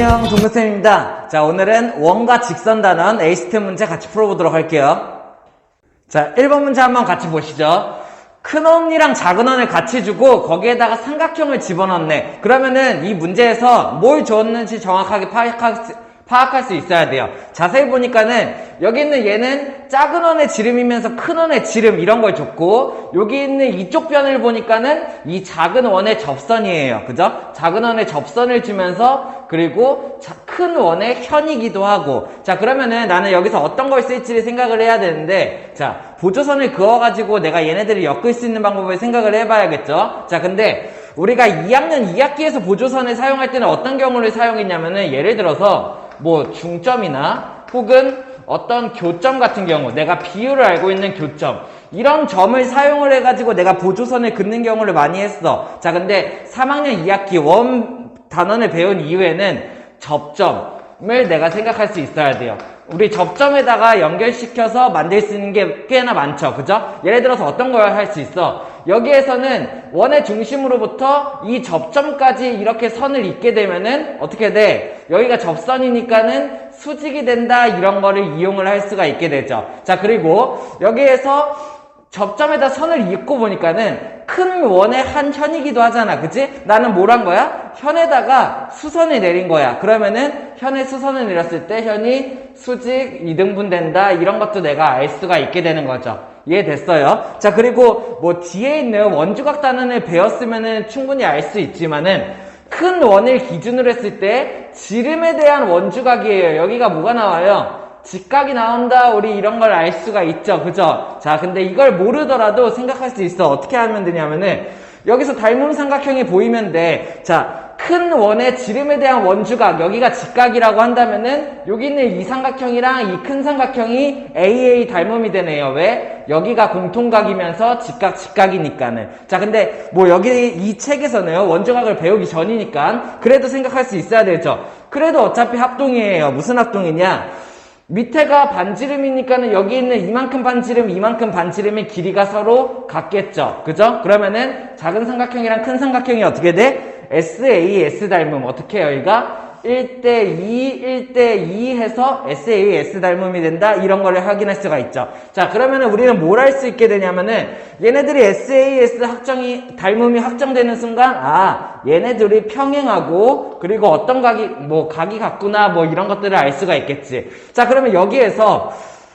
안녕, 동근쌤입니다. 자, 오늘은 원과 직선 단원 에이스트 문제 같이 풀어보도록 할게요. 자, 1번 문제 한번 같이 보시죠. 큰 원이랑 작은 원을 같이 주고 거기에다가 삼각형을 집어넣네. 그러면은 이 문제에서 뭘 줬는지 정확하게 파악할 수 있어야 돼요. 자세히 보니까는 여기 있는 얘는 작은 원의 지름이면서 큰 원의 지름 이런 걸 줬고, 여기 있는 이쪽 변을 보니까는 이 작은 원의 접선이에요. 그죠? 작은 원의 접선을 주면서, 그리고 큰 원의 현이기도 하고. 자, 그러면은 나는 여기서 어떤 걸 쓸지를 생각을 해야 되는데, 자, 보조선을 그어가지고 내가 얘네들을 엮을 수 있는 방법을 생각을 해봐야겠죠? 자, 근데 우리가 2학년 2학기에서 보조선을 사용할 때는 어떤 경우를 사용했냐면은, 예를 들어서 뭐 중점이나 혹은 어떤 교점 같은 경우, 내가 비율을 알고 있는 교점, 이런 점을 사용을 해가지고 내가 보조선을 긋는 경우를 많이 했어. 자, 근데 3학년 2학기 원 단원을 배운 이후에는 접점을 내가 생각할 수 있어야 돼요. 우리 접점에다가 연결시켜서 만들 수 있는 게 꽤나 많죠. 그죠? 예를 들어서 어떤 걸 할 수 있어? 여기에서는 원의 중심으로부터 이 접점까지 이렇게 선을 잇게 되면은 어떻게 돼? 여기가 접선이니까는 수직이 된다, 이런 거를 이용을 할 수가 있게 되죠. 자, 그리고 여기에서 접점에다 선을 잇고 보니까는 큰 원의 한 현이기도 하잖아. 그치? 나는 뭘 한 거야? 현에다가 수선을 내린 거야. 그러면은 현에 수선을 내렸을 때 현이 수직, 이등분 된다, 이런 것도 내가 알 수가 있게 되는 거죠. 이해됐어요? 자, 그리고 뭐 뒤에 있는 원주각 단원을 배웠으면은 충분히 알 수 있지만은, 큰 원을 기준으로 했을 때 지름에 대한 원주각이에요. 여기가 뭐가 나와요? 직각이 나온다. 우리 이런 걸 알 수가 있죠. 그죠? 자, 근데 이걸 모르더라도 생각할 수 있어. 어떻게 하면 되냐면은, 여기서 닮은 삼각형이 보이면 돼. 자, 큰 원의 지름에 대한 원주각, 여기가 직각이라고 한다면은 여기 있는 이 삼각형이랑 이 큰 삼각형이 AA 닮음이 되네요. 왜? 여기가 공통각이면서 직각이니까는. 자, 근데 뭐 여기 이 책에서는 원주각을 배우기 전이니까 그래도 생각할 수 있어야 되죠. 그래도 어차피 합동이에요. 무슨 합동이냐? 밑에가 반지름이니까는 여기 있는 이만큼 반지름, 이만큼 반지름의 길이가 서로 같겠죠. 그죠? 그러면은 작은 삼각형이랑 큰 삼각형이 어떻게 돼? SAS 닮음. 어떻게 해요? 여기가 1대2, 1대2 해서 SAS 닮음이 된다. 이런 거를 확인할 수가 있죠. 자, 그러면은 우리는 뭘 할 수 있게 되냐면은, 얘네들이 SAS 닮음이 확정되는 순간, 아, 얘네들이 평행하고, 그리고 어떤 각이 같구나, 뭐 이런 것들을 알 수가 있겠지. 자, 그러면 여기에서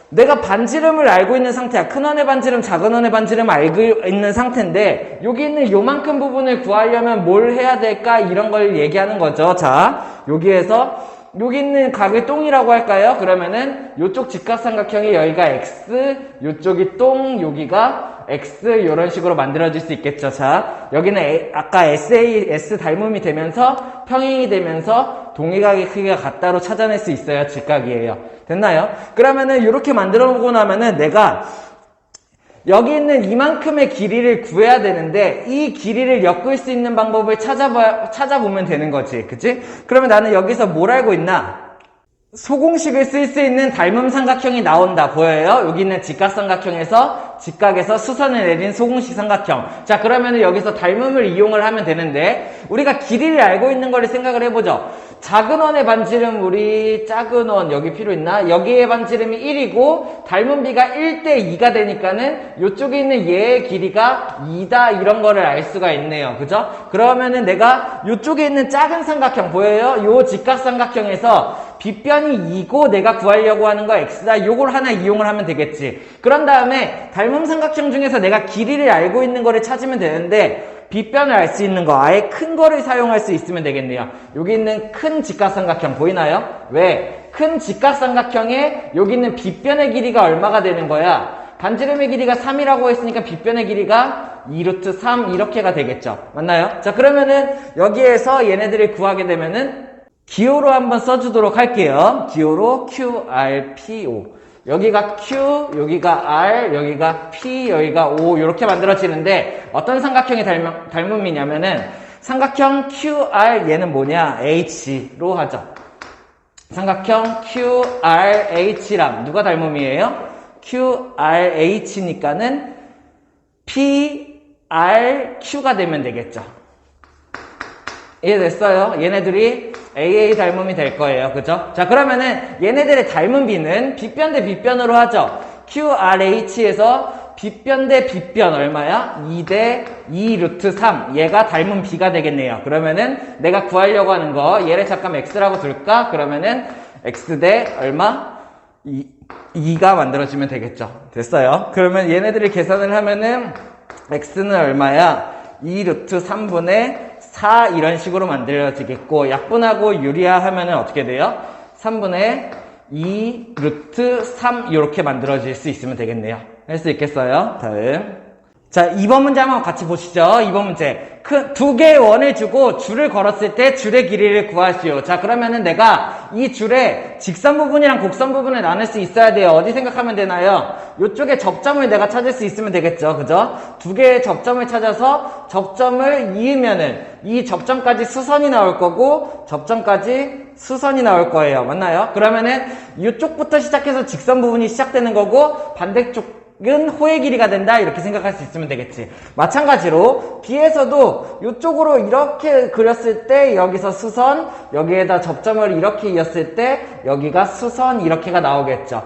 내가 반지름을 알고 있는 상태야. 큰 원의 반지름, 작은 원의 반지름 알고 있는 상태인데, 여기 있는 요만큼 부분을 구하려면 뭘 해야 될까? 이런 걸 얘기하는 거죠. 자, 여기 있는 각을 똥이라고 할까요? 그러면은 요쪽 직각삼각형이 여기가 X, 요쪽이 똥, 여기가 X, 이런 식으로 만들어질 수 있겠죠. 자, 여기는 아까 SAS 닮음이 되면서 평행이 되면서 동의각의 크기가 같다로 찾아낼 수 있어요. 직각이에요. 됐나요? 그러면은 이렇게 만들어 보고 나면은 내가 여기 있는 이만큼의 길이를 구해야 되는데, 이 길이를 엮을 수 있는 방법을 찾아보면 되는 거지. 그치? 그러면 나는 여기서 뭘 알고 있나? 소공식을 쓸 수 있는 닮음 삼각형이 나온다. 보여요? 여기 있는 직각삼각형에서 직각에서 수선을 내린 소공식 삼각형. 자, 그러면은 여기서 닮음을 이용을 하면 되는데, 우리가 길이를 알고 있는 거를 생각을 해보죠. 작은 원의 반지름, 우리 작은 원 여기 필요 있나? 여기의 반지름이 1이고 닮음비가 1대2가 되니까는 요쪽에 있는 얘의 길이가 2다, 이런 거를 알 수가 있네요. 그죠? 그러면은 내가 요쪽에 있는 작은 삼각형 보여요? 요 직각삼각형에서 빗변이 2고 내가 구하려고 하는 거 X다. 요걸 하나 이용을 하면 되겠지. 그런 다음에 닮음 삼각형 중에서 내가 길이를 알고 있는 거를 찾으면 되는데, 빗변을 알 수 있는 거, 아예 큰 거를 사용할 수 있으면 되겠네요. 여기 있는 큰 직각삼각형 보이나요? 왜? 큰 직각삼각형에 여기 있는 빗변의 길이가 얼마가 되는 거야? 반지름의 길이가 3이라고 했으니까 빗변의 길이가 2루트 3 이렇게가 되겠죠. 맞나요? 자, 그러면은 여기에서 얘네들을 구하게 되면은 기호로 한번 써주도록 할게요. 기호로 QRPO. 여기가 Q, 여기가 R, 여기가 P, 여기가 O, 이렇게 만들어지는데, 어떤 삼각형이 닮음이냐면은 삼각형 QR, 얘는 뭐냐? H로 하죠. 삼각형 QRH랑 누가 닮음이에요? QRH니까는 PRQ가 되면 되겠죠. 이해됐어요? 얘네들이 AA 닮음이 될 거예요. 그죠? 자, 그러면은 얘네들의 닮은 비는 빗변 대 빗변으로 하죠. QRH에서 빗변 대 빗변 얼마야? 2 대 2 루트 3. 얘가 닮은 비가 되겠네요. 그러면은 내가 구하려고 하는 거 얘를 잠깐 x라고 둘까? 그러면은 x 대 얼마? 2가 만들어지면 되겠죠. 됐어요. 그러면 얘네들을 계산을 하면은 x는 얼마야? 2 루트 3분의 4 이런 식으로 만들어지겠고 약분하고 유리화하면은 어떻게 돼요? 3분의 2 루트 3 이렇게 만들어질 수 있으면 되겠네요. 할 수 있겠어요? 다음. 자, 2번 문제 한번 같이 보시죠. 2번 문제. 두 개의 원을 주고 줄을 걸었을 때 줄의 길이를 구하시오. 자, 그러면은 내가 이 줄의 직선 부분이랑 곡선 부분을 나눌 수 있어야 돼요. 어디 생각하면 되나요? 이쪽에 접점을 내가 찾을 수 있으면 되겠죠. 그죠? 두 개의 접점을 찾아서 접점을 이으면은 이 접점까지 수선이 나올 거고 접점까지 수선이 나올 거예요. 맞나요? 그러면은 이쪽부터 시작해서 직선 부분이 시작되는 거고 반대쪽 은 호의 길이가 된다 이렇게 생각할 수 있으면 되겠지. 마찬가지로 B에서도 이쪽으로 이렇게 그렸을 때 여기서 수선, 여기에다 접점을 이렇게 이었을 때 여기가 수선 이렇게가 나오겠죠.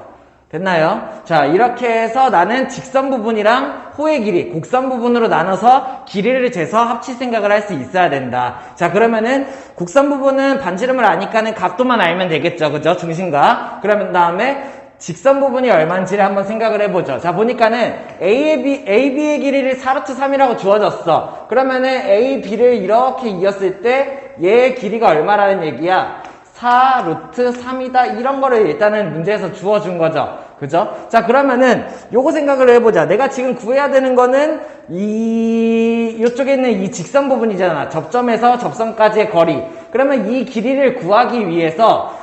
됐나요? 자, 이렇게 해서 나는 직선 부분이랑 호의 길이, 곡선 부분으로 나눠서 길이를 재서 합칠 생각을 할 수 있어야 된다. 자, 그러면은 곡선 부분은 반지름을 아니까는 각도만 알면 되겠죠. 그죠? 중심각. 그러면 다음에 직선 부분이 얼마인지를 한번 생각을 해보죠. 자, 보니까는 AB의 길이를 4루트 3이라고 주어졌어. 그러면은 AB를 이렇게 이었을 때 얘의 길이가 얼마라는 얘기야? 4루트 3이다. 이런 거를 일단은 문제에서 주어준 거죠. 그죠? 자, 그러면은 요거 생각을 해보자. 내가 지금 구해야 되는 거는 요쪽에 있는 이 직선 부분이잖아. 접점에서 접선까지의 거리. 그러면 이 길이를 구하기 위해서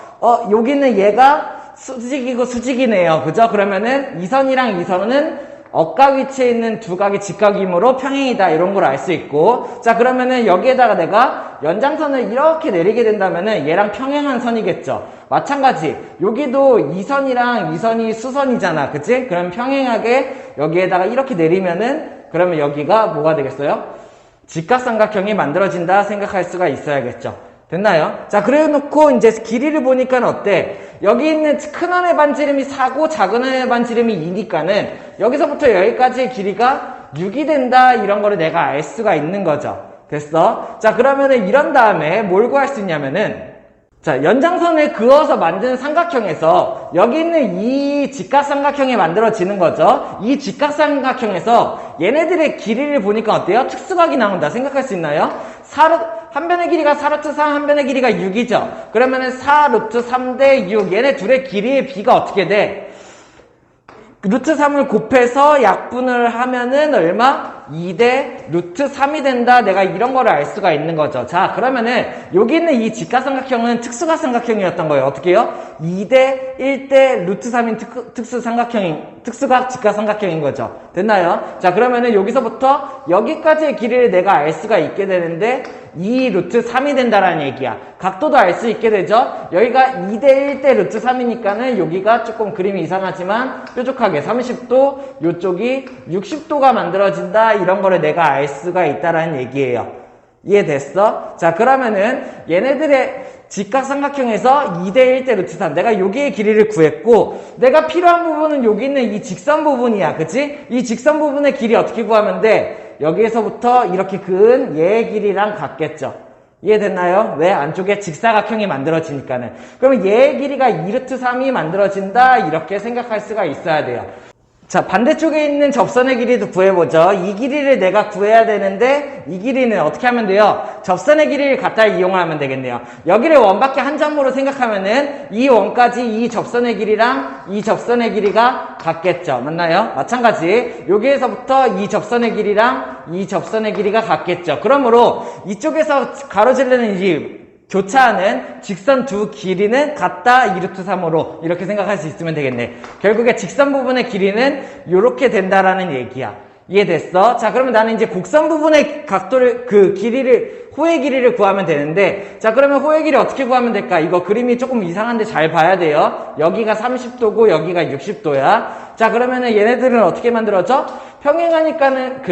여기는 얘가 수직이고 수직이네요. 그죠? 그러면은 이 선이랑 이 선은 억각 위치에 있는 두 각이 직각이므로 평행이다. 이런 걸 알 수 있고. 자, 그러면은 여기에다가 내가 연장선을 이렇게 내리게 된다면은 얘랑 평행한 선이겠죠. 마찬가지. 여기도 이 선이랑 이 선이 수선이잖아. 그치? 그럼 평행하게 여기에다가 이렇게 내리면은 그러면 여기가 뭐가 되겠어요? 직각삼각형이 만들어진다 생각할 수가 있어야겠죠. 됐나요? 자, 그래 놓고 이제 길이를 보니까 어때? 여기 있는 큰 원의 반지름이 4고 작은 원의 반지름이 2니까는 여기서부터 여기까지의 길이가 6이 된다 이런 거를 내가 알 수가 있는 거죠. 됐어? 자, 그러면은 이런 다음에 뭘 구할 수 있냐면은 자, 연장선을 그어서 만드는 삼각형에서 여기 있는 이 직각삼각형이 만들어지는 거죠. 이 직각삼각형에서 얘네들의 길이를 보니까 어때요? 특수각이 나온다 생각할 수 있나요? 한 변의 길이가 4루트 3, 한 변의 길이가 6이죠. 그러면은 4루트 3 대 6. 얘네 둘의 길이의 비가 어떻게 돼? 루트 3을 곱해서 약분을 하면은 얼마? 2 대 루트 3이 된다. 내가 이런 거를 알 수가 있는 거죠. 자, 그러면은 여기 있는 이 직각삼각형은 특수각삼각형이었던 거예요. 어떻게 해요? 2 대 1 대 루트 3인 특수각 직각삼각형인 거죠. 됐나요? 자, 그러면은 여기서부터 여기까지의 길이를 내가 알 수가 있게 되는데 2 루트 3이 된다라는 얘기야. 각도도 알 수 있게 되죠. 여기가 2 대 1 대 루트 3이니까는 여기가 조금 그림이 이상하지만 뾰족하게 30도, 요쪽이 60도가 만들어진다. 이런 거를 내가 알 수가 있다라는 얘기예요. 이해됐어? 자, 그러면은 얘네들의 직각삼각형에서 2 대 1 대 루트 3. 내가 여기의 길이를 구했고 내가 필요한 부분은 여기 있는 이 직선 부분이야. 그치? 이 직선 부분의 길이 어떻게 구하면 돼? 여기에서부터 이렇게 그은 얘의 길이랑 같겠죠. 이해됐나요? 왜? 안쪽에 직사각형이 만들어지니까는. 그러면 얘의 길이가 2루트 3이 만들어진다. 이렇게 생각할 수가 있어야 돼요. 자, 반대쪽에 있는 접선의 길이도 구해보죠. 이 길이를 내가 구해야 되는데 이 길이는 어떻게 하면 돼요? 접선의 길이를 갖다 이용하면 되겠네요. 여기를 원밖에 한 점으로 생각하면은 이 원까지 이 접선의 길이랑 이 접선의 길이가 같겠죠. 맞나요? 마찬가지 여기에서부터 이 접선의 길이랑 이 접선의 길이가 같겠죠. 그러므로 이쪽에서 가로질르는 이 교차하는 직선 두 길이는 같다 2루트 3으로 이렇게 생각할 수 있으면 되겠네. 결국에 직선 부분의 길이는 이렇게 된다라는 얘기야. 이해됐어? 자, 그러면 나는 이제 곡선 부분의 각도를 호의 길이를 구하면 되는데, 자, 그러면 호의 길이 어떻게 구하면 될까? 이거 그림이 조금 이상한데 잘 봐야 돼요. 여기가 30도고 여기가 60도야. 자, 그러면은 얘네들은 어떻게 만들어져? 평행하니까는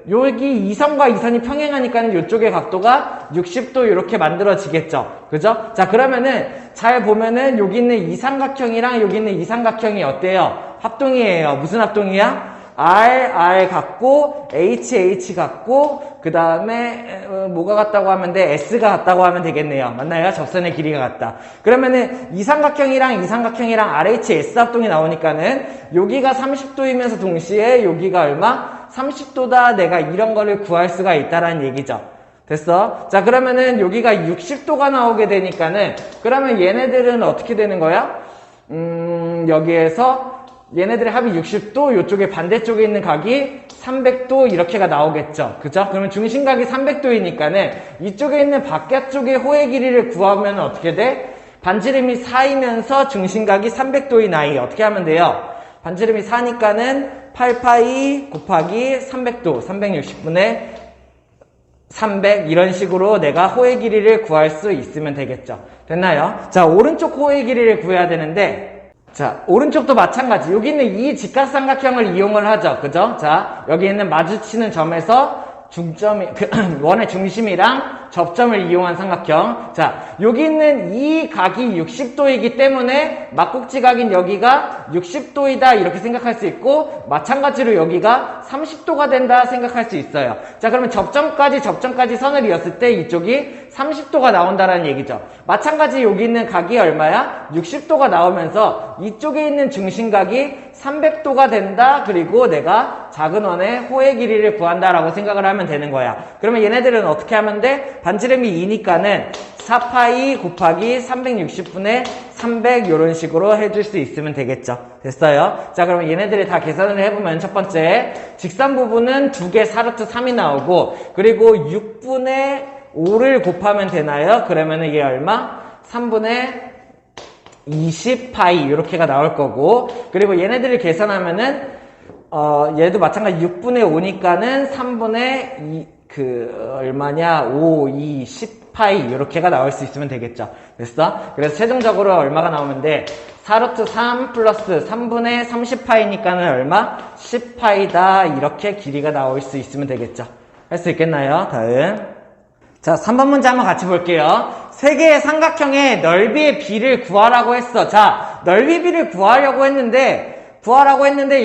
여기 이선과 이선이 평행하니까는 이쪽의 각도가 60도 이렇게 만들어지겠죠. 그죠? 자, 그러면은 잘 보면은 여기 있는 이 삼각형이랑 여기 있는 이 삼각형이 어때요? 합동이에요. 무슨 합동이야? R 같고 H 같고 그 다음에 뭐가 같다고 하면 돼? S가 같다고 하면 되겠네요. 맞나요? 접선의 길이가 같다. 그러면은 이 삼각형이랑 RHS 합동이 나오니까는 여기가 30도이면서 동시에 여기가 얼마? 30도다. 내가 이런 거를 구할 수가 있다라는 얘기죠. 됐어? 자, 그러면은 여기가 60도가 나오게 되니까는 그러면 얘네들은 어떻게 되는 거야? 여기에서 얘네들의 합이 60도, 이쪽에 반대쪽에 있는 각이 300도 이렇게가 나오겠죠. 그죠? 그러면 중심각이 300도이니까는 이쪽에 있는 바깥쪽의 호의 길이를 구하면 어떻게 돼? 반지름이 4이면서 중심각이 300도인 아이 어떻게 하면 돼요? 반지름이 4니까는 8파이 곱하기 300도, 360분의 300 이런 식으로 내가 호의 길이를 구할 수 있으면 되겠죠. 됐나요? 자, 오른쪽 호의 길이를 구해야 되는데 자, 오른쪽도 마찬가지. 여기 있는 이 직각삼각형을 이용을 하죠. 그죠? 자, 여기 있는 마주치는 점에서 중점이, 원의 중심이랑 접점을 이용한 삼각형. 자, 여기 있는 이 각이 60도이기 때문에 막국지각인 여기가 60도이다 이렇게 생각할 수 있고 마찬가지로 여기가 30도가 된다 생각할 수 있어요. 자, 그러면 접점까지 선을 이었을 때 이쪽이 30도가 나온다라는 얘기죠. 마찬가지 여기 있는 각이 얼마야? 60도가 나오면서 이쪽에 있는 중심각이 300도가 된다. 그리고 내가 작은 원의 호의 길이를 구한다라고 생각을 하면 되는 거야. 그러면 얘네들은 어떻게 하면 돼? 반지름이 2니까는 4파이 곱하기 360분의 300 이런 식으로 해줄 수 있으면 되겠죠. 됐어요? 자, 그러면 얘네들을 다 계산을 해보면 첫 번째 직선 부분은 2개 4루트 3이 나오고 그리고 6분의 5를 곱하면 되나요? 그러면 이게 얼마? 3분의 20파이 이렇게가 나올 거고 그리고 얘네들을 계산하면은 얘도 마찬가지 6분의 5니까는 3분의 2 얼마냐? 5, 2, 10파이 이렇게가 나올 수 있으면 되겠죠. 됐어? 그래서 최종적으로 얼마가 나오면 돼? 4루트 3 플러스 3분의 30파이니까는 얼마? 10파이다. 이렇게 길이가 나올 수 있으면 되겠죠. 할 수 있겠나요? 다음. 자, 3번 문제 한번 같이 볼게요. 세 개의 삼각형의 넓이의 비를 구하라고 했어. 자, 넓이 비를 구하라고 했는데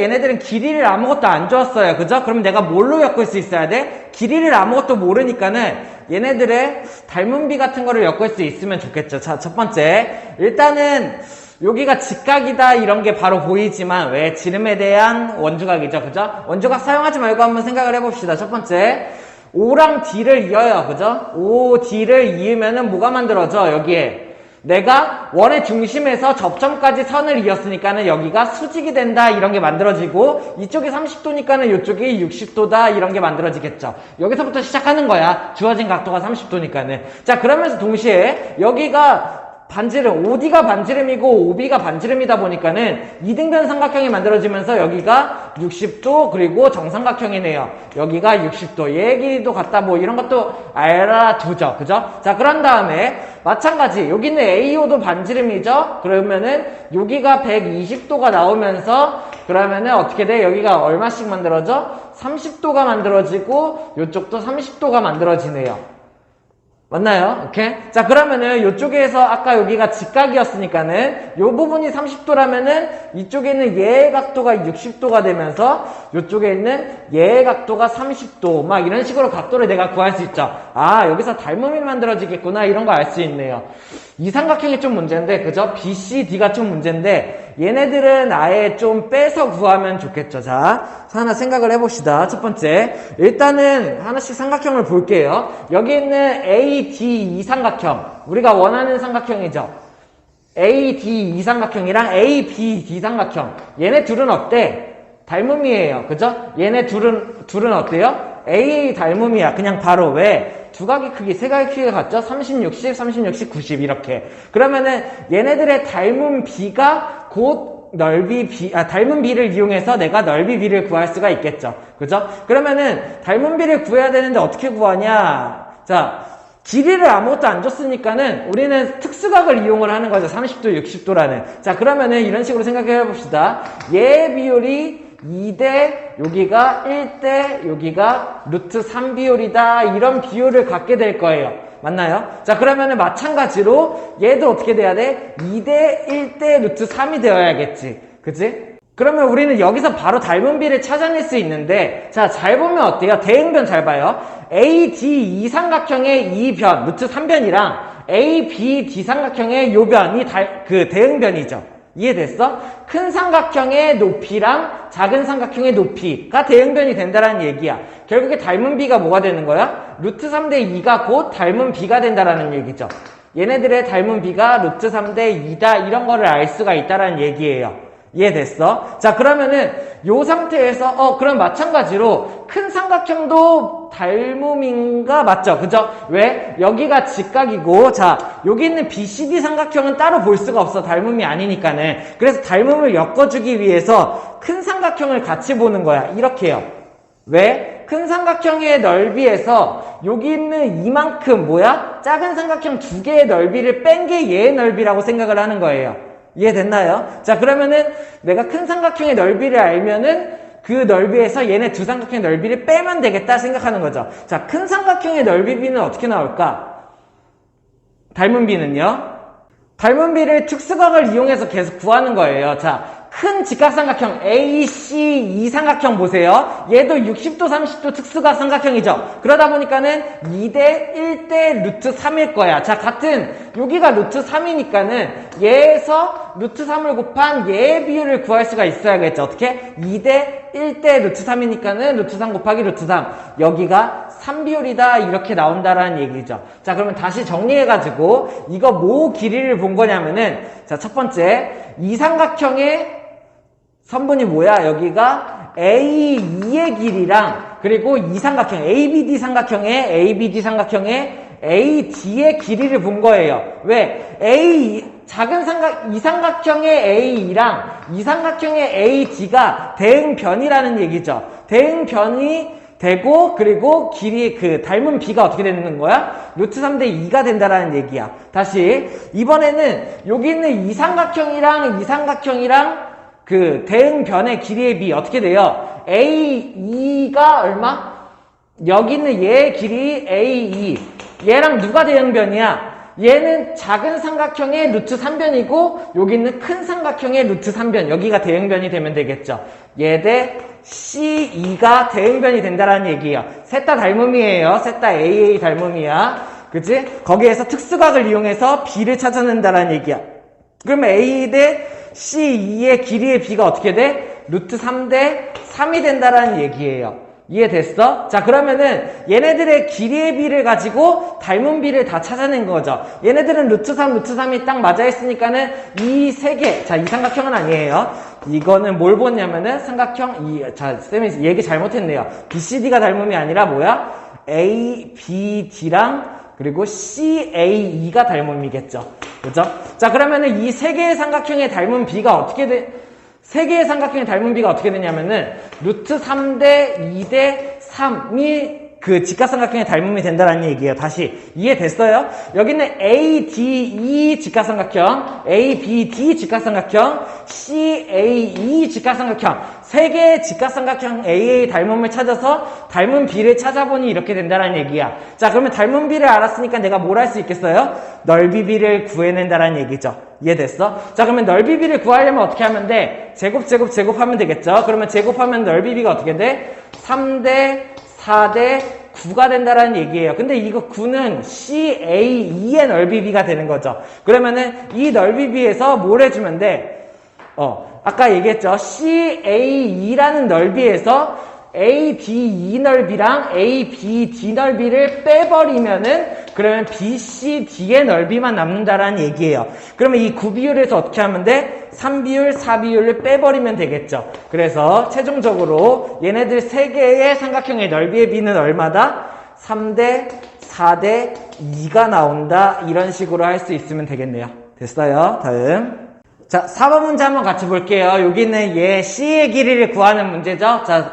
얘네들은 길이를 아무것도 안 줬어요. 그죠? 그럼 내가 뭘로 엮을 수 있어야 돼? 길이를 아무것도 모르니까는 얘네들의 닮은 비 같은 거를 엮을 수 있으면 좋겠죠. 자, 첫 번째. 일단은 여기가 직각이다 이런 게 바로 보이지만 왜? 지름에 대한 원주각이죠. 그죠? 원주각 사용하지 말고 한번 생각을 해봅시다. 첫 번째. O랑 D를 이어요. 그죠? O, D를 이으면은 뭐가 만들어져? 여기에. 내가 원의 중심에서 접점까지 선을 이었으니까는 여기가 수직이 된다 이런 게 만들어지고 이쪽이 30도니까는 이쪽이 60도다 이런 게 만들어지겠죠. 여기서부터 시작하는 거야. 주어진 각도가 30도니까는. 자, 그러면서 동시에 여기가 반지름, OD가 반지름이고 OB가 반지름이다 보니까는 이등변 삼각형이 만들어지면서 여기가 60도 그리고 정삼각형이네요. 여기가 60도. 얘 길이도 같다 뭐 이런 것도 알아두죠. 그죠? 자, 그런 다음에 마찬가지 여기 있는 AO도 반지름이죠. 그러면은 여기가 120도가 나오면서 그러면은 어떻게 돼? 여기가 얼마씩 만들어져? 30도가 만들어지고 이쪽도 30도가 만들어지네요. 맞나요? 오케이? 자, 그러면은 이쪽에서 아까 여기가 직각이었으니까는 요 부분이 30도라면은 이쪽에 있는 얘의 각도가 60도가 되면서 이쪽에 있는 얘의 각도가 30도 막 이런 식으로 각도를 내가 구할 수 있죠. 아, 여기서 닮음이 만들어지겠구나 이런 거 알 수 있네요. 이 삼각형이 좀 문제인데 그죠? BCD가 좀 문제인데 얘네들은 아예 좀 빼서 구하면 좋겠죠. 자, 하나 생각을 해봅시다. 첫 번째, 일단은 하나씩 삼각형을 볼게요. 여기 있는 AD2 삼각형, 우리가 원하는 삼각형이죠. AD2 삼각형이랑 ABD 삼각형, 얘네 둘은 어때? 닮음이에요. 그죠? 얘네 둘은 어때요? AA 닮음이야. 그냥 바로 왜? 두 각의 크기, 세 각의 크기가 같죠? 30, 60, 30, 60, 90 이렇게. 그러면은 얘네들의 닮은 비가 곧 넓이 비, 닮은 비를 이용해서 내가 넓이 비를 구할 수가 있겠죠. 그죠? 그러면은 닮은 비를 구해야 되는데 어떻게 구하냐? 자, 길이를 아무것도 안 줬으니까는 우리는 특수각을 이용을 하는 거죠. 30도, 60도라는. 자, 그러면은 이런 식으로 생각해 봅시다. 얘의 비율이 2대 여기가 1대 여기가 루트 3 비율이다. 이런 비율을 갖게 될 거예요. 맞나요? 자, 그러면은 마찬가지로 얘도 어떻게 돼야 돼? 2대 1대 루트 3이 되어야겠지. 그치? 그러면 우리는 여기서 바로 닮은 비를 찾아낼 수 있는데, 자, 잘 보면 어때요? 대응변 잘 봐요. AD 삼각형의 이 변, 루트 3변이랑 ABD 삼각형의 요 변이 대응변이죠. 이해됐어? 큰 삼각형의 높이랑 작은 삼각형의 높이가 대응변이 된다라는 얘기야. 결국에 닮은 비가 뭐가 되는 거야? 루트 3대 2가 곧 닮은 비가 된다라는 얘기죠. 얘네들의 닮은 비가 루트 3대 2다 이런 거를 알 수가 있다라는 얘기예요. 이해됐어? 자, 그러면은 요 상태에서 그럼 마찬가지로 큰 삼각형도 닮음인가? 맞죠? 그죠? 왜? 여기가 직각이고, 자, 여기 있는 BCD 삼각형은 따로 볼 수가 없어. 닮음이 아니니까는. 그래서 닮음을 엮어주기 위해서 큰 삼각형을 같이 보는 거야. 이렇게요. 왜? 큰 삼각형의 넓이에서 여기 있는 이만큼 작은 삼각형 두 개의 넓이를 뺀 게 얘의 넓이라고 생각을 하는 거예요. 이해됐나요? 자, 그러면은 내가 큰 삼각형의 넓이를 알면은 그 넓이에서 얘네 두 삼각형의 넓이를 빼면 되겠다 생각하는 거죠. 자, 큰 삼각형의 넓이 비는 어떻게 나올까? 닮은 비는요? 닮은 비를 특수각을 이용해서 계속 구하는 거예요. 자, 큰 직각삼각형 AC 이 삼각형 보세요. 얘도 60도 30도 특수각 삼각형이죠. 그러다 보니까는 2대 1대 루트 3일 거야. 자, 같은 여기가 루트 3이니까는 얘에서 루트 3을 곱한 얘의 비율을 구할 수가 있어야겠죠. 어떻게? 2대 1대 루트 3이니까는 루트 3 곱하기 루트 3. 여기가 3비율이다 이렇게 나온다라는 얘기죠. 자, 그러면 다시 정리해가지고 이거 뭐 길이를 본 거냐면은, 자, 첫 번째 이 삼각형의 선분이 뭐야? 여기가 A2의 길이랑 그리고 이 삼각형 ABD 삼각형의 AD의 길이를 본 거예요. 왜? 이 삼각형의 A랑 이 삼각형의 AD가 대응변이라는 얘기죠. 대응변이 되고, 그리고 길이, 닮은 비가 어떻게 되는 거야? 루트 3대 2가 된다라는 얘기야. 다시, 이번에는 여기 있는 이 삼각형이랑 대응변의 길이의 비 어떻게 돼요? A2가 얼마? 여기 있는 얘의 길이 A2. 얘랑 누가 대응변이야? 얘는 작은 삼각형의 루트 3변이고 여기 있는 큰 삼각형의 루트 3변. 여기가 대응변이 되면 되겠죠. 얘 대 C2가 대응변이 된다라는 얘기예요. 셋 다 닮음이에요. 셋 다 AA 닮음이야. 그치? 거기에서 특수각을 이용해서 B를 찾아낸다라는 얘기야. 그러면 A 대 C2의 길이의 B가 어떻게 돼? 루트 3대 3이 된다라는 얘기예요. 이해됐어? 자, 그러면은 얘네들의 길이의 비를 가지고 닮은 비를 다 찾아낸 거죠. 얘네들은 루트 3이 딱 맞아 있으니까는 이 세 개, 자, 이 삼각형은 아니에요. 이거는 뭘 보냐면은 자, 쌤이 얘기 잘못했네요. BCD가 닮음이 아니라 ABD랑 그리고 CAE가 닮음이겠죠. 그죠? 자, 그러면은 이 세 개의 삼각형의 닮은 비가 세 개의 삼각형의 닮은 비가 어떻게 되냐면은 루트 3대 2대 3이 직각삼각형의 닮음이 된다는 얘기예요. 다시 이해됐어요? 여기는 ADE 직각삼각형, ABD 직각삼각형, CAE 직각삼각형 세 개의 직각삼각형 AA 닮음을 찾아서 닮은 비를 찾아보니 이렇게 된다는 얘기야. 자, 그러면 닮은 비를 알았으니까 내가 뭘 할 수 있겠어요? 넓이 비를 구해낸다는 얘기죠. 이해됐어? 자, 그러면 넓이 비를 구하려면 어떻게 하면 돼? 제곱하면 되겠죠? 그러면 제곱하면 넓이 비가 어떻게 돼? 3대 4대 9가 된다라는 얘기예요. 근데 이거 9는 CAE의 넓이비가 되는 거죠. 그러면은 이 넓이비에서 뭘 해주면 돼? 아까 얘기했죠. CAE라는 넓이에서 ADE 넓이랑 ABD 넓이를 빼버리면은 그러면 BCD의 넓이만 남는다라는 얘기예요. 그러면 이 9비율에서 어떻게 하면 돼? 3비율, 4비율을 빼버리면 되겠죠. 그래서 최종적으로 얘네들 3개의 삼각형의 넓이의 비는 얼마다? 3대 4대 2가 나온다. 이런 식으로 할 수 있으면 되겠네요. 됐어요. 다음. 자, 4번 문제 한번 같이 볼게요. 여기는 얘 C의 길이를 구하는 문제죠. 자,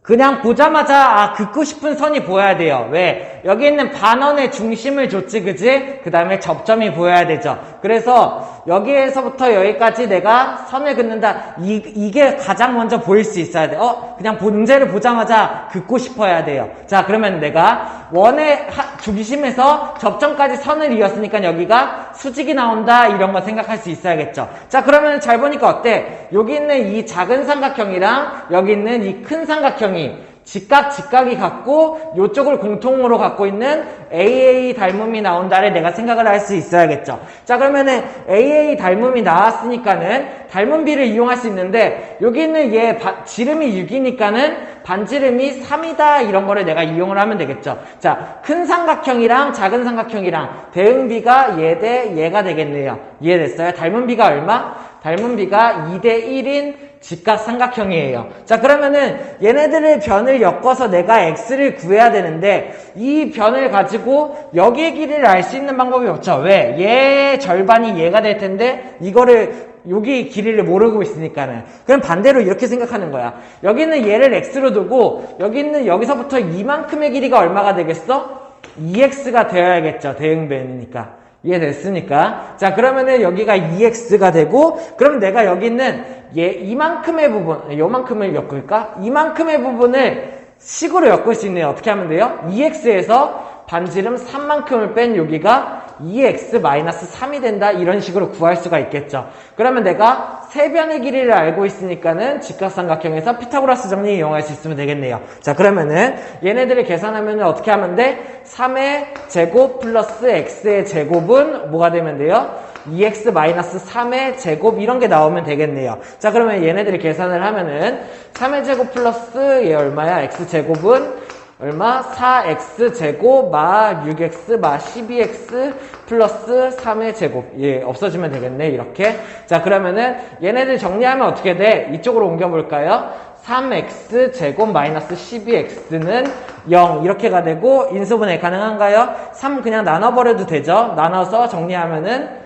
그냥 보자마자 긋고 싶은 선이 보여야 돼요. 왜? 여기 있는 반원의 중심을 줬지, 그지? 그 다음에 접점이 보여야 되죠. 그래서 여기에서부터 여기까지 내가 선을 긋는다. 이게 가장 먼저 보일 수 있어야 돼. 그냥 문제를 보자마자 긋고 싶어야 돼요. 자, 그러면 내가 원의 중심에서 접점까지 선을 이었으니까 여기가 수직이 나온다. 이런 거 생각할 수 있어야겠죠. 자, 그러면 잘 보니까 어때? 여기 있는 이 작은 삼각형이랑 여기 있는 이 큰 삼각형이 직각이 같고 이쪽을 공통으로 갖고 있는 AA 닮음이 나온다를 내가 생각을 할 수 있어야겠죠. 자, 그러면은 AA 닮음이 나왔으니까는 닮음비를 이용할 수 있는데 여기 있는 얘 지름이 6이니까는 반지름이 3이다 이런 거를 내가 이용을 하면 되겠죠. 자, 큰 삼각형이랑 작은 삼각형이랑 대응비가 얘 대 얘가 되겠네요. 이해됐어요? 닮음비가 얼마? 닮음비가 2대 1인 직각 삼각형이에요. 자, 그러면은 얘네들의 변을 엮어서 내가 x를 구해야 되는데 이 변을 가지고 여기의 길이를 알 수 있는 방법이 없죠. 왜? 얘의 절반이 얘가 될 텐데 이거를 여기 길이를 모르고 있으니까는. 그럼 반대로 이렇게 생각하는 거야. 여기는 얘를 x로 두고 여기는 여기서부터 이만큼의 길이가 얼마가 되겠어? 2x가 되어야겠죠. 대응변이니까. 이해됐습니까? 자, 그러면은 여기가 2x가 되고, 그럼 내가 여기 있는 이만큼의 부분, 요만큼을 엮을까? 이만큼의 부분을 식으로 엮을 수 있네요. 어떻게 하면 돼요? 2x에서 반지름 3만큼을 뺀 여기가 2x-3이 된다. 이런 식으로 구할 수가 있겠죠. 그러면 내가 세 변의 길이를 알고 있으니까는 직각삼각형에서 피타고라스 정리 이용할 수 있으면 되겠네요. 자, 그러면은 얘네들을 계산하면 어떻게 하면 돼? 3의 제곱 플러스 x의 제곱은 뭐가 되면 돼요? 2x-3의 제곱 이런 게 나오면 되겠네요. 자, 그러면 얘네들을 계산을 하면은 3의 제곱 플러스 얘 얼마야? x제곱은 얼마? 4x제곱 마 6x 마 12x 플러스 3의 제곱. 예, 없어지면 되겠네. 이렇게. 자, 그러면은 얘네들 정리하면 어떻게 돼? 이쪽으로 옮겨볼까요? 3x제곱 마이너스 12x는 0 이렇게가 되고 인수분해 가능한가요? 3 그냥 나눠버려도 되죠? 나눠서 정리하면은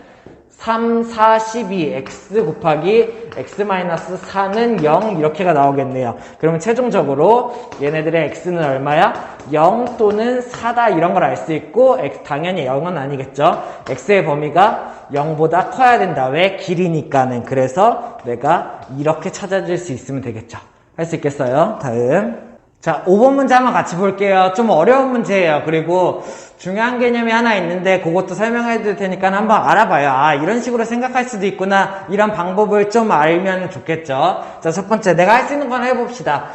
3, 4, 12, x 곱하기 x-4는 0 이렇게가 나오겠네요. 그러면 최종적으로 얘네들의 x는 얼마야? 0 또는 4다 이런 걸 알 수 있고 당연히 0은 아니겠죠. x의 범위가 0보다 커야 된다. 왜? 길이니까는. 그래서 내가 이렇게 찾아줄 수 있으면 되겠죠. 할 수 있겠어요? 다음. 자, 5번 문제 한번 같이 볼게요. 좀 어려운 문제예요. 그리고 중요한 개념이 하나 있는데 그것도 설명해 드릴 테니까 한번 알아봐요. 아, 이런 식으로 생각할 수도 있구나. 이런 방법을 좀 알면 좋겠죠. 자, 첫 번째 내가 할 수 있는 건 해봅시다.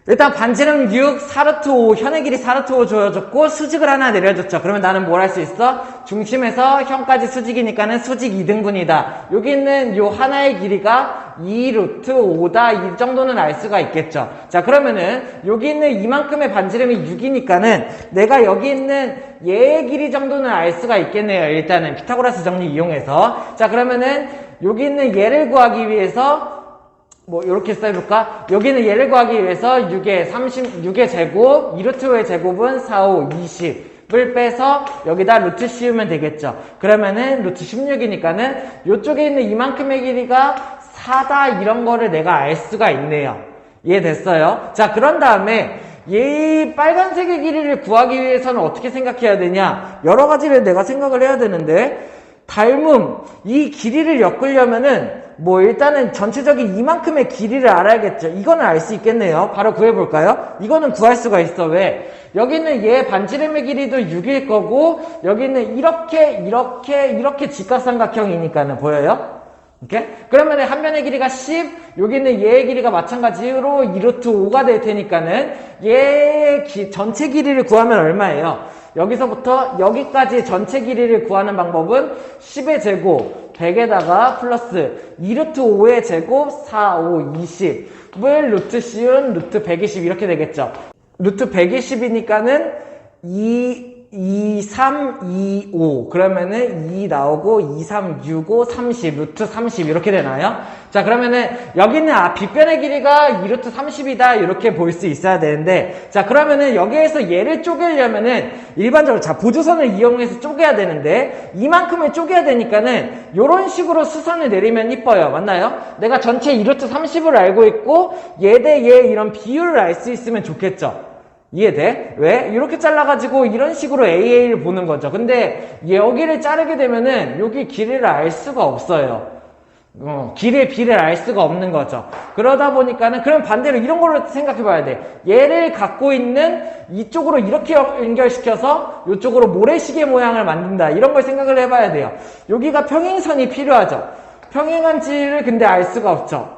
일단 반지름 6, 사루트 5, 현의 길이 사루트 5 줘줬고 수직을 하나 내려줬죠. 그러면 나는 뭘 할 수 있어? 중심에서 현까지 수직이니까는 수직 2등분이다. 여기 있는 요 하나의 길이가 2루트 5다. 이 정도는 알 수가 있겠죠. 자, 그러면은 여기 있는 이만큼의 반지름이 6이니까는 내가 여기 있는 얘의 길이 정도는 알 수가 있겠네요. 일단은 피타고라스 정리 이용해서. 자, 그러면은 여기 있는 얘를 구하기 위해서 요렇게 써볼까? 여기는 얘를 구하기 위해서 6의 제곱, 2루트 5의 제곱은 4, 5, 20을 빼서 여기다 루트 씌우면 되겠죠. 그러면은 루트 16이니까는 요쪽에 있는 이만큼의 길이가 4다 이런 거를 내가 알 수가 있네요. 이해됐어요? 자, 그런 다음에 이 빨간색의 길이를 구하기 위해서는 어떻게 생각해야 되냐? 여러 가지를 내가 생각을 해야 되는데 닮음, 이 길이를 엮으려면은 일단은 전체적인 이만큼의 길이를 알아야겠죠. 이거는 알 수 있겠네요. 바로 구해볼까요? 이거는 구할 수가 있어. 왜? 여기는 얘 반지름의 길이도 6일 거고 여기는 이렇게 직각삼각형이니까는 보여요? 오케이? 그러면 한 변의 길이가 10, 여기는 얘의 길이가 마찬가지로 2루트 5가 될 테니까는 얘의 전체 길이를 구하면 얼마예요? 여기서부터 여기까지 전체 길이를 구하는 방법은 10의 제곱 100에다가 플러스 2루트 5의 제곱 4, 5, 20을 루트 씌운 루트 120 이렇게 되겠죠. 루트 120이니까는 2, 3, 2, 5 그러면은 2 나오고 2, 3, 6, 5, 30 루트 30 이렇게 되나요? 자, 그러면은 여기는 빗변의 길이가 2루트 30이다 이렇게 볼 수 있어야 되는데 자, 그러면은 여기에서 얘를 쪼개려면은 일반적으로 자, 보조선을 이용해서 쪼개야 되는데 이만큼을 쪼개야 되니까는 요런 식으로 수선을 내리면 이뻐요. 맞나요? 내가 전체 2루트 30을 알고 있고 얘 대 얘 이런 비율을 알 수 있으면 좋겠죠. 이해돼? 왜? 이렇게 잘라가지고 이런 식으로 AA를 보는 거죠. 근데 여기를 자르게 되면은 여기 길이를 알 수가 없어요. 길의 비를 알 수가 없는 거죠. 그러다 보니까는, 그럼 반대로 이런 걸로 생각해 봐야 돼. 얘를 갖고 있는 이쪽으로 이렇게 연결시켜서 이쪽으로 모래시계 모양을 만든다. 이런 걸 생각을 해봐야 돼요. 여기가 평행선이 필요하죠. 평행한지를 근데 알 수가 없죠.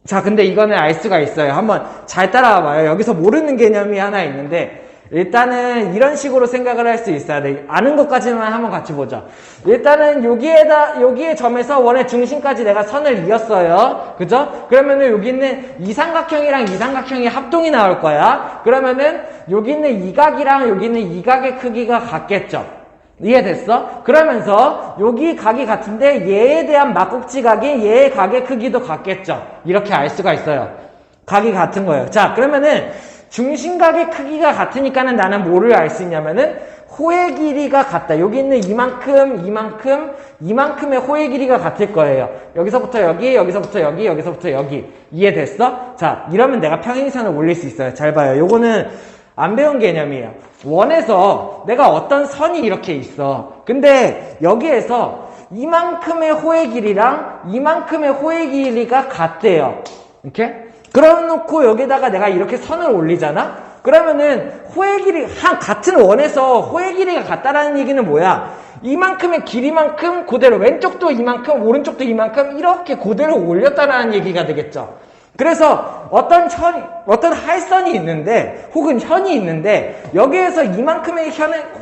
자, 근데 이거는 알 수가 있어요. 한번 잘 따라와 봐요. 여기서 모르는 개념이 하나 있는데, 일단은 이런 식으로 생각을 할 수 있어야 돼. 아는 것까지만 한번 같이 보죠. 일단은 여기의 점에서 원의 중심까지 내가 선을 이었어요. 그죠? 그러면은 여기 있는 이 삼각형이랑 이 삼각형이 합동이 나올 거야. 그러면은 여기 있는 이 각이랑 여기 있는 이 각의 크기가 같겠죠? 이해됐어? 그러면서 여기 각이 같은데 얘에 대한 막국지 각이 얘의 각의 크기도 같겠죠? 이렇게 알 수가 있어요. 각이 같은 거예요. 자, 그러면은 중심각의 크기가 같으니까는 나는 뭐를 알 수 있냐면은 호의 길이가 같다. 여기 있는 이만큼의 호의 길이가 같을 거예요. 여기서부터 여기, 여기서부터 여기, 여기서부터 여기. 이해됐어? 자, 이러면 내가 평행선을 올릴 수 있어요. 잘 봐요. 요거는 안 배운 개념이에요. 원에서 내가 어떤 선이 이렇게 있어. 근데 여기에서 이만큼의 호의 길이랑 이만큼의 호의 길이가 같대요. 이렇게? 그래놓고 여기다가 내가 이렇게 선을 올리잖아? 그러면은 호의 길이, 같은 원에서 호의 길이가 같다라는 얘기는 뭐야? 이만큼의 길이만큼 그대로, 왼쪽도 이만큼, 오른쪽도 이만큼, 이렇게 그대로 올렸다라는 얘기가 되겠죠. 그래서 어떤 할선이 있는데, 혹은 현이 있는데, 여기에서 이만큼의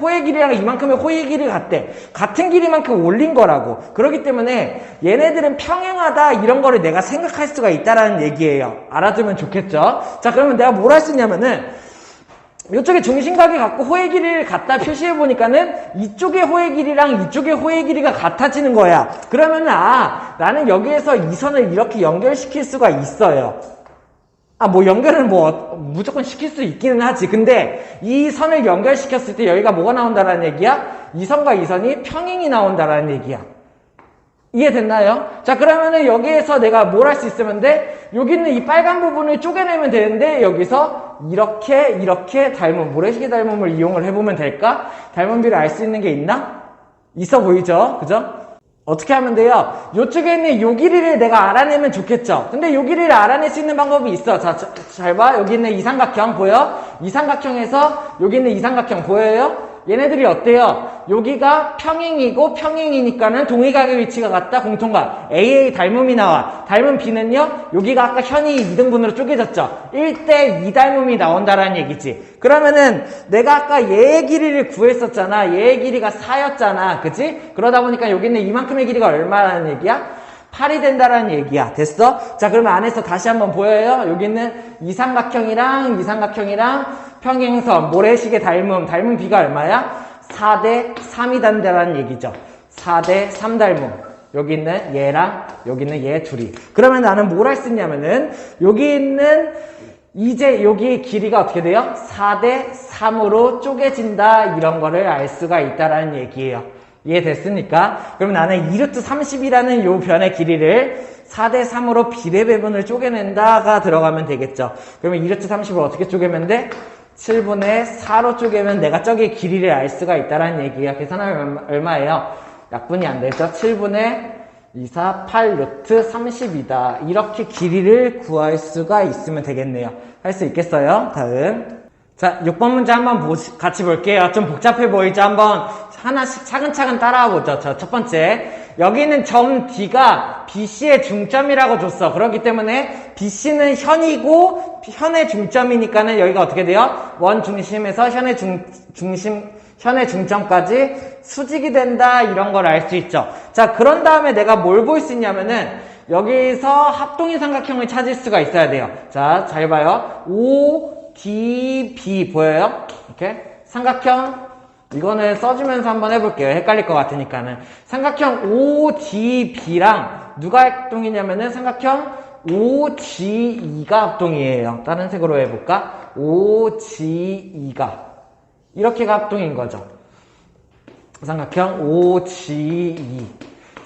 호의 길이랑 이만큼의 호의 길이가 같대. 같은 길이만큼 올린 거라고. 그렇기 때문에 얘네들은 평행하다, 이런 거를 내가 생각할 수가 있다라는 얘기예요. 알아두면 좋겠죠? 자, 그러면 내가 뭘 할 수 있냐면은, 이쪽에 중심각이 같고 호의 길이를 갖다 표시해 보니까는 이쪽의 호의 길이랑 이쪽의 호의 길이가 같아지는 거야. 그러면은 나는 여기에서 이 선을 이렇게 연결시킬 수가 있어요. 뭐 연결을 무조건 시킬 수 있기는 하지. 근데 이 선을 연결시켰을 때 여기가 뭐가 나온다라는 얘기야? 이 선과 이 선이 평행이 나온다라는 얘기야. 이해됐나요? 자, 그러면은 여기에서 내가 뭘 할 수 있으면 돼? 여기 있는 이 빨간 부분을 쪼개내면 되는데, 여기서 이렇게 모래시계 닮음을 이용을 해보면 될까? 닮음비를 알 수 있는 게 있나? 있어 보이죠? 그죠? 어떻게 하면 돼요? 이쪽에 있는 요 길이를 내가 알아내면 좋겠죠? 근데 요 길이를 알아낼 수 있는 방법이 있어. 자, 잘 봐. 여기 있는 이 삼각형 보여? 이 삼각형에서 여기 있는 이 삼각형 보여요? 얘네들이 어때요? 여기가 평행이고 평행이니까는 동의각의 위치가 같다. 공통각 AA 닮음이 나와. 닮음 B는요, 여기가 아까 현이 2등분으로 쪼개졌죠. 1대2 닮음이 나온다라는 얘기지. 그러면은 내가 아까 얘의 길이를 구했었잖아. 얘의 길이가 4였잖아. 그치? 그러다 보니까 여기 있는 이만큼의 길이가 얼마라는 얘기야? 8이 된다라는 얘기야. 됐어? 자, 그러면 안에서 다시 한번 보여요? 여기 있는 이 삼각형이랑 평행선, 모래시계 닮음 B가 얼마야? 4대 3이 된다라는 얘기죠. 4대 3 닮음. 여기 있는 얘랑 여기 있는 얘 둘이. 그러면 나는 뭘 할 수 있냐면은 여기 있는 이제 여기 길이가 어떻게 돼요? 4대 3으로 쪼개진다. 이런 거를 알 수가 있다라는 얘기예요. 이해됐습니까? 그럼 나는 2루트 30이라는 요 변의 길이를 4대 3으로 비례배분을 쪼개낸다가 들어가면 되겠죠. 그러면 2루트 30을 어떻게 쪼개면 돼? 7분의 4로 쪼개면 내가 저기 길이를 알 수가 있다라는 얘기야. 계산하면 얼마예요? 약분이 안 되죠? 7분의 2, 4, 8 루트 30이다. 이렇게 길이를 구할 수가 있으면 되겠네요. 할 수 있겠어요? 다음. 자, 6번 문제 한번 같이 볼게요. 좀 복잡해 보이죠? 한번 하나씩 차근차근 따라와 보죠. 자, 첫 번째. 여기 있는 점 D가 BC의 중점이라고 줬어. 그렇기 때문에 BC는 현이고 현의 중점이니까는 여기가 어떻게 돼요? 원 중심에서 현의 중점까지 수직이 된다. 이런 걸 알 수 있죠. 자, 그런 다음에 내가 뭘 볼 수 있냐면은 여기서 합동의 삼각형을 찾을 수가 있어야 돼요. 자, 잘 봐요. ODB 보여요? 이렇게 삼각형 이거는 써주면서 한번 해볼게요. 헷갈릴 것 같으니까는. 삼각형 ODB랑 누가 합동이냐면은 삼각형 OGE가 합동이에요. 다른 색으로 해볼까? OGE가 이렇게가 합동인 거죠. 삼각형 OGE.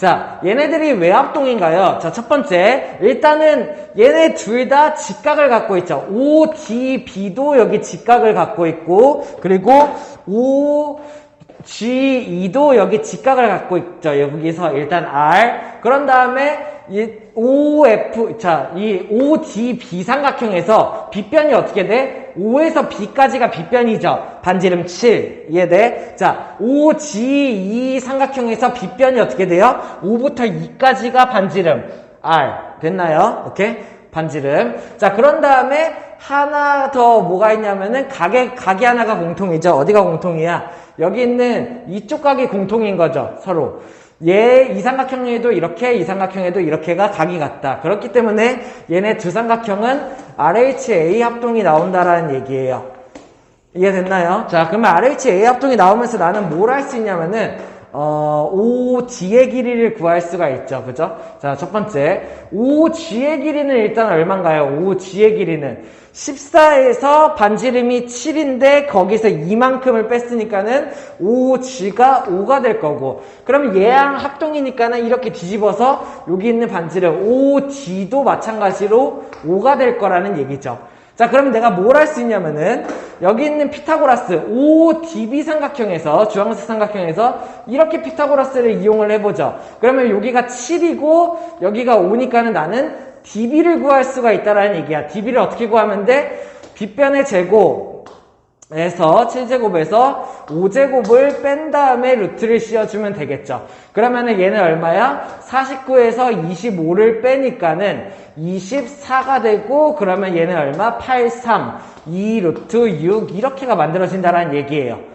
자, 얘네들이 왜 합동인가요? 자, 첫 번째, 일단은 얘네 둘 다 직각을 갖고 있죠. ODB도 여기 직각을 갖고 있고, 그리고 OGE도 여기 직각을 갖고 있죠. 여기서 일단 R. 그런 다음에 이 ODB 삼각형에서 빗변이 어떻게 돼? O에서 B까지가 빗변이죠. 반지름 7. 이해돼? 자, OGE 삼각형에서 빗변이 어떻게 돼요? O부터 2까지가 반지름 R. 됐나요? 오케이? 반지름. 자, 그런 다음에 하나 더 뭐가 있냐면은 각이 하나가 공통이죠. 어디가 공통이야? 여기 있는 이쪽 각이 공통인 거죠. 서로. 이 삼각형에도 이렇게, 이 삼각형에도 이렇게가 각이 같다. 그렇기 때문에 얘네 두 삼각형은 RHA 합동이 나온다라는 얘기예요. 이해됐나요? 자, 그러면 RHA 합동이 나오면서 나는 뭘 할 수 있냐면은 OG의 길이를 구할 수가 있죠. 그죠? 자, 첫 번째. OG의 길이는 일단 얼마인가요? OG의 길이는 14에서 반지름이 7인데 거기서 이만큼을 뺐으니까는 OG가 5가 될 거고, 그러면 얘랑 합동이니까는 이렇게 뒤집어서 여기 있는 반지름 OG도 마찬가지로 5가 될 거라는 얘기죠. 자, 그러면 내가 뭘 할 수 있냐면은 여기 있는 피타고라스 ODB 삼각형에서, 주황색 삼각형에서 이렇게 피타고라스를 이용을 해보죠. 그러면 여기가 7이고 여기가 5니까는 나는 DB를 구할 수가 있다라는 얘기야. DB를 어떻게 구하면 돼? 빗변의 제곱에서 7제곱에서 5제곱을 뺀 다음에 루트를 씌워주면 되겠죠. 그러면은 얘는 얼마야? 49에서 25를 빼니까는 24가 되고, 그러면 얘는 얼마? 83, 2 루트 6 이렇게가 만들어진다라는 얘기예요.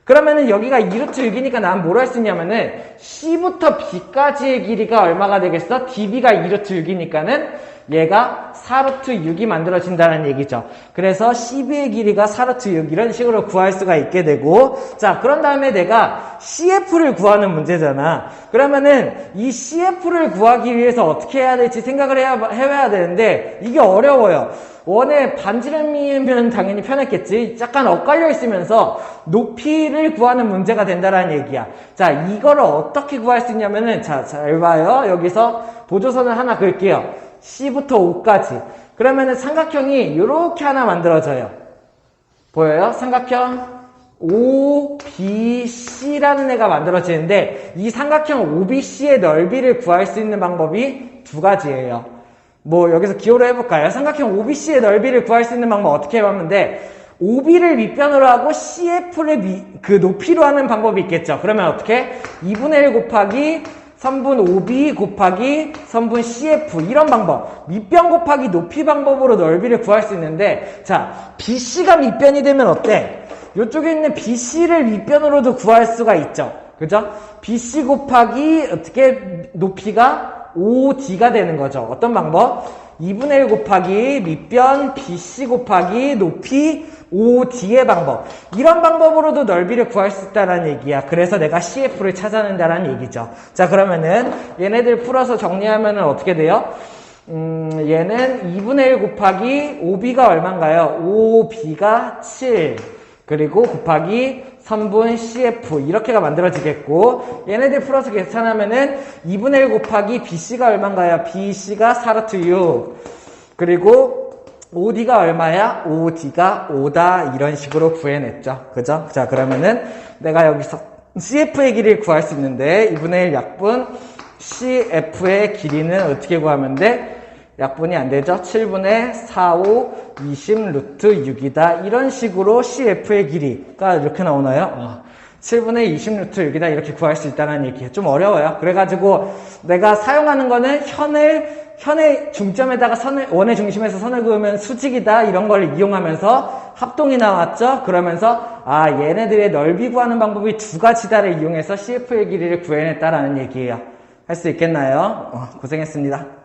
그러면은 여기가 2루트 6이니까 난 뭘 할 수 있냐면은 C부터 B까지의 길이가 얼마가 되겠어? DB가 2루트 6이니까는 얘가 4루트 6이 만들어진다는 얘기죠. 그래서 CB의 길이가 4루트 6 이런 식으로 구할 수가 있게 되고, 자, 그런 다음에 내가 CF를 구하는 문제잖아. 그러면은 이 CF를 구하기 위해서 어떻게 해야 될지 생각을 해야 되는데 이게 어려워요. 원에 반지름이면 당연히 편했겠지. 약간 엇갈려 있으면서 높이를 구하는 문제가 된다라는 얘기야. 자, 이거를 어떻게 구할 수 있냐면은, 자, 잘 봐요. 여기서 보조선을 하나 그을게요. C부터 O까지. 그러면은 삼각형이 이렇게 하나 만들어져요. 보여요? 삼각형 OBC라는 애가 만들어지는데, 이 삼각형 OBC의 넓이를 구할 수 있는 방법이 두 가지예요. 뭐 여기서 기호로 해볼까요? 삼각형 OBC의 넓이를 구할 수 있는 방법 어떻게 해보면 돼? OB를 밑변으로 하고 CF를 높이로 하는 방법이 있겠죠. 그러면 어떻게? 2분의 1 곱하기 선분 OB 곱하기 선분 CF, 이런 방법, 밑변 곱하기 높이 방법으로 넓이를 구할 수 있는데, 자, BC가 밑변이 되면 어때? 이쪽에 있는 BC를 밑변으로도 구할 수가 있죠. 그죠? BC 곱하기 어떻게 높이가 OD가 되는 거죠. 어떤 방법? 2분의 1 곱하기 밑변 BC 곱하기 높이 OD의 방법. 이런 방법으로도 넓이를 구할 수 있다는 얘기야. 그래서 내가 CF를 찾아낸다는 얘기죠. 자, 그러면은 얘네들 풀어서 정리하면은 어떻게 돼요? 얘는 2분의 1 곱하기 OB가 얼마인가요? OB가 7. 그리고 곱하기 선분 CF, 이렇게가 만들어지겠고, 얘네들 풀어서 계산하면은 2분의 1 곱하기 BC가 얼마인가요? BC가 4루트 6. 그리고 OD가 얼마야? OD가 5다. 이런 식으로 구해냈죠. 그죠? 자, 그러면은 내가 여기서 CF의 길이를 구할 수 있는데, 2분의 1 약분 CF의 길이는 어떻게 구하면 돼? 약분이 안 되죠? 7분의 4, 5, 20 루트 6이다. 이런 식으로 CF의 길이가 이렇게 나오나요? 7분의 20 루트 6이다. 이렇게 구할 수 있다는 얘기예요. 좀 어려워요. 그래가지고 내가 사용하는 거는 현의 중점에다가 원의 중심에서 선을 그으면 수직이다. 이런 걸 이용하면서 합동이 나왔죠? 그러면서 얘네들의 넓이 구하는 방법이 두 가지다를 이용해서 CF의 길이를 구해냈다라는 얘기예요. 할 수 있겠나요? 고생했습니다.